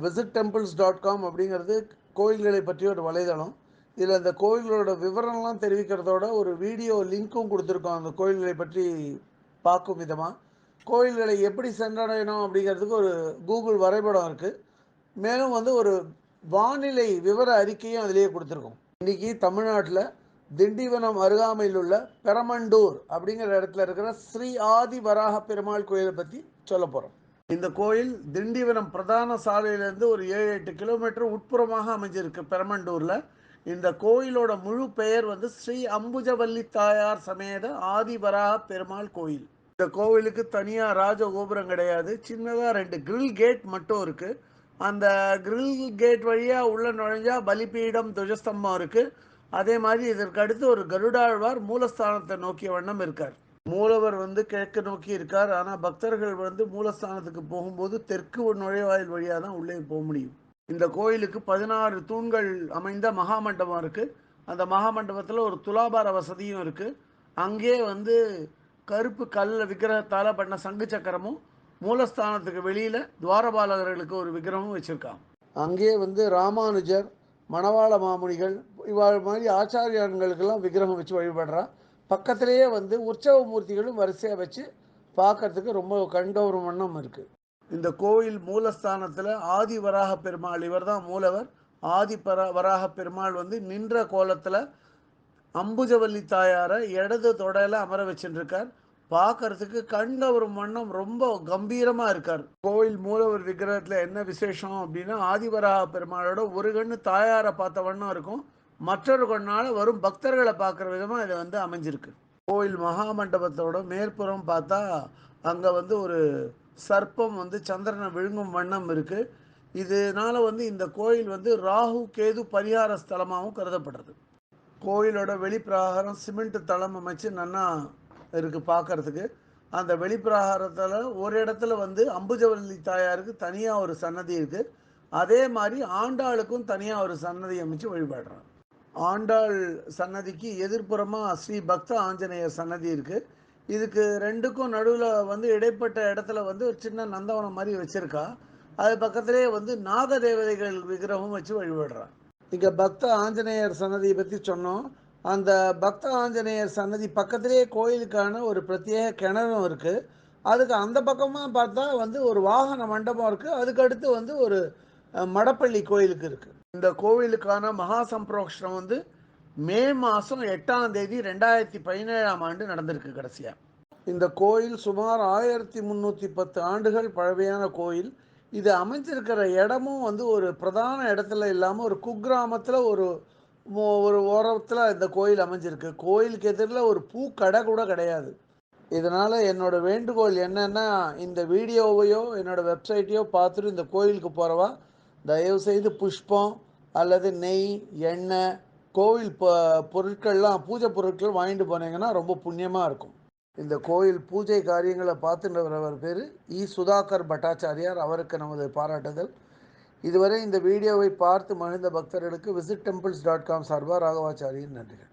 visittemples.com அப்படிங்கிறது கோயில்களை பற்றிய ஒரு வலைதளம். இதில் அந்த கோயில்களோட விவரம்லாம் தெரிவிக்கிறதோட ஒரு வீடியோ லிங்க்கும் கொடுத்துருக்கோம் அந்த கோயில்களை பற்றி பார்க்கும் விதமாக. கோயில்களை எப்படி சென்றடையணும் அப்படிங்கிறதுக்கு ஒரு கூகுள் வரைபடம் இருக்குது. மேலும் வந்து ஒரு வானிலை விவர அறிக்கையும் அதிலேயே கொடுத்துருக்கோம். இன்றைக்கி தமிழ்நாட்டில் திண்டிவனம் அருகாமையில் உள்ள பெரமண்டூர் அப்படிங்கிற இடத்துல இருக்கிற ஸ்ரீ ஆதி வராக பெருமாள் கோயிலை பற்றி சொல்ல போகிறோம். இந்த கோயில் திண்டிவனம் பிரதான சாலையிலேருந்து ஒரு 7-8 கிலோமீட்டர் உட்புறமாக அமைஞ்சிருக்கு பெரமண்டூரில். இந்த கோயிலோட முழு பெயர் வந்து ஸ்ரீ அம்புஜவல்லி தாயார் சமேத ஆதிவராக பெருமாள் கோயில். இந்த கோவிலுக்கு தனியாக ராஜகோபுரம் கிடையாது. சின்னதாக 2 கிரில் கேட் மட்டும் இருக்குது. அந்த கிரில் கேட் வழியாக உள்ள நுழைஞ்சா பலிபீடம் துவஜஸ்தம்பம் இருக்குது. அதே மாதிரி இதற்கு அடுத்து ஒரு கருடாழ்வார் மூலஸ்தானத்தை நோக்கிய வண்ணம் இருக்கார். மூலவர் வந்து கிழக்கு நோக்கி இருக்கார். ஆனால் பக்தர்கள் வந்து மூலஸ்தானத்துக்கு போகும்போது தெற்கு நுழைவாயில் வழியாக தான் உள்ளே போக முடியும். இந்த கோயிலுக்கு 16 தூண்கள் அமைந்த மகாமண்டபம் இருக்குது. அந்த மகாமண்டபத்தில் ஒரு துலாபார வசதியும் இருக்குது. அங்கே வந்து கருப்பு கல்ல விக்கிரகத்தால் பண்ண சங்கு சக்கரமும் மூலஸ்தானத்துக்கு வெளியில் துவாரபாலகர்களுக்கு ஒரு விக்கிரகமும் வச்சுருக்காங்க. அங்கே வந்து ராமானுஜர், மணவாள மாமுனிகள் இவ்வாறு மாதிரி ஆச்சாரியர்களுக்கெல்லாம் விக்கிரகம் வச்சு வழிபடுறா. பக்கத்திலேயே வந்து உற்சவ மூர்த்திகளும் வரிசையாக வச்சு பார்க்கறதுக்கு ரொம்ப கண்டவரும் வண்ணம் இருக்குது. இந்த கோயில் மூலஸ்தானத்தில் ஆதி வராக பெருமாள், இவர் தான் மூலவர். ஆதி வராக பெருமாள் வந்து நின்ற கோலத்தில் அம்புஜவல்லி தாயாரை இடது தொடையில் அமர வச்சுருக்கார். பார்க்கறதுக்கு கண்டவரும் வண்ணம் ரொம்ப கம்பீரமாக இருக்கார். கோயில் மூலவர் விக்கிரகத்தில் என்ன விசேஷம் அப்படின்னா, ஆதிவராக பெருமாளோட ஒரு கண்ணு தாயாரை பார்த்த வண்ணம் இருக்கும், மற்றொரு கண்ணால் வரும் பக்தர்களை பார்க்குற விதமாக இதை வந்து அமைஞ்சிருக்கு. கோயில் மகாமண்டபத்தோட மேற்புறம் பார்த்தா அங்கே வந்து ஒரு சர்ப்பம் வந்து சந்திரனை விழுங்கும் வண்ணம் இருக்குது. இதனால் வந்து இந்த கோயில் வந்து ராகு கேது பரிகார ஸ்தலமாகவும் கருதப்படுறது. கோயிலோட வெளிப்பிரகாரம் சிமெண்ட் தளம் அமைச்சு நன்னா இருக்குது பார்க்கறதுக்கு. அந்த வெளிப்பிரகாரத்தில் ஒரு இடத்துல வந்து அம்புஜவல்லி தாயாருக்கு தனியாக ஒரு சன்னதி இருக்குது. அதே மாதிரி ஆண்டாளுக்கும் தனியாக ஒரு சன்னதி அமைச்சு வழிபடுறாங்க. ஆண்டாள் சன்னதிக்கு எதிர்ப்புறமாக ஸ்ரீ பக்த ஆஞ்சநேயர் சன்னதி இருக்குது. இதுக்கு ரெண்டுக்கும் நடுவில் வந்து இடைப்பட்ட இடத்துல வந்து ஒரு சின்ன நந்தவனம் மாதிரி வச்சுருக்கா. அது பக்கத்திலே வந்து நாக தேவதைகள் விக்கிரகம் வச்சு வழிபடுறான். இங்கே பக்த ஆஞ்சநேயர் சன்னதியை பற்றி சொன்னோம். அந்த பக்த ஆஞ்சநேயர் சன்னதி பக்கத்திலே கோயிலுக்கான ஒரு பிரத்யேக கிணறும் இருக்குது. அதுக்கு அந்த பக்கமாக பார்த்தா வந்து ஒரு வாகன மண்டபம் இருக்குது. அதுக்கடுத்து வந்து ஒரு மடப்பள்ளி கோயிலுக்கு இருக்குது. இந்த கோவிலுக்கான மகா சம்பிரோக்ஷனம் வந்து மே மாதம் 8ஆம் தேதி 2017ஆம் ஆண்டு நடந்திருக்கு கடைசியாக. இந்த கோயில் சுமார் 1310 ஆண்டுகள் பழமையான கோயில். இது அமைஞ்சிருக்கிற இடமும் வந்து ஒரு பிரதான இடத்துல இல்லாமல் ஒரு குக்கிராமத்தில் ஒரு ஒரு ஓரத்தில் இந்த கோயில் அமைஞ்சிருக்கு. கோயிலுக்கு எதிரில் ஒரு பூக்கடை கூட கிடையாது. இதனால் என்னோடய வேண்டுகோள் என்னென்னா, இந்த வீடியோவையோ என்னோடய வெப்சைட்டையோ பார்த்துட்டு இந்த கோயிலுக்கு போகிறவா தயவுசெய்து புஷ்பம் அல்லது நெய், எண்ணெய், கோவில் பொருட்கள்லாம் பூஜை பொருட்கள் வாங்கிட்டு போனீங்கன்னா ரொம்ப புண்ணியமாக இருக்கும். இந்த கோயில் பூஜை காரியங்களை பார்த்துட்டு வரவர் பேர் சுதாகர் பட்டாச்சாரியார். அவருக்கு நமது பாராட்டுதல். இதுவரை இந்த வீடியோவை பார்த்து மகிழ்ந்த பக்தர்களுக்கு visittemples.com சார்பாக ராகவாச்சாரியின் நன்றிகள்.